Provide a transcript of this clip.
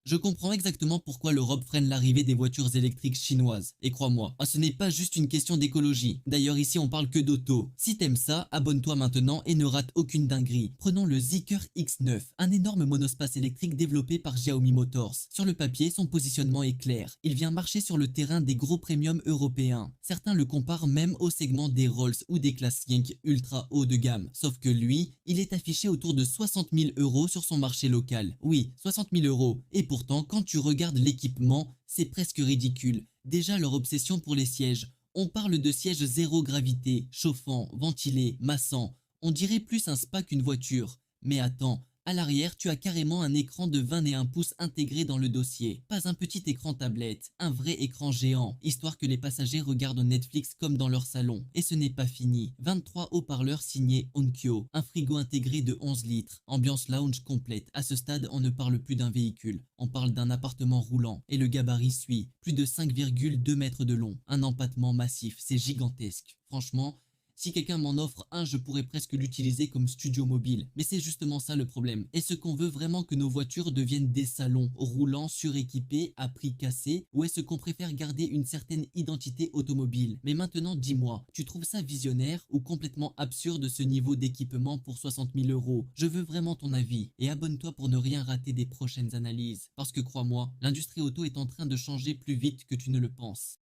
Je comprends exactement pourquoi l'Europe freine l'arrivée des voitures électriques chinoises. Et crois-moi, ce n'est pas juste une question d'écologie. D'ailleurs ici on parle que d'auto. Si t'aimes ça, abonne-toi maintenant et ne rate aucune dinguerie. Prenons le Zeekr X9, un énorme monospace électrique développé par Xiaomi Motors. Sur le papier, son positionnement est clair. Il vient marcher sur le terrain des gros premiums européens. Certains le comparent même au segment des Rolls ou des classiques ultra haut de gamme. Sauf que lui, il est affiché autour de 60 000 euros sur son marché local. Oui, 60 000 euros. Et pourtant, quand tu regardes l'équipement, c'est presque ridicule. Déjà leur obsession pour les sièges. On parle de sièges zéro gravité, chauffants, ventilés, massants. On dirait plus un spa qu'une voiture. Mais attends, à l'arrière, tu as carrément un écran de 21 pouces intégré dans le dossier. Pas un petit écran tablette, un vrai écran géant, histoire que les passagers regardent Netflix comme dans leur salon. Et ce n'est pas fini. 23 haut-parleurs signés Onkyo, un frigo intégré de 11 litres, ambiance lounge complète. À ce stade, on ne parle plus d'un véhicule, on parle d'un appartement roulant. Et le gabarit suit, plus de 5,2 mètres de long. Un empattement massif, c'est gigantesque. Franchement, si quelqu'un m'en offre un, je pourrais presque l'utiliser comme studio mobile. Mais c'est justement ça le problème. Est-ce qu'on veut vraiment que nos voitures deviennent des salons roulants, suréquipés, à prix cassé, ou est-ce qu'on préfère garder une certaine identité automobile? Mais maintenant, dis-moi, tu trouves ça visionnaire ou complètement absurde ce niveau d'équipement pour 60 000 euros? Je veux vraiment ton avis. Et abonne-toi pour ne rien rater des prochaines analyses. Parce que crois-moi, l'industrie auto est en train de changer plus vite que tu ne le penses.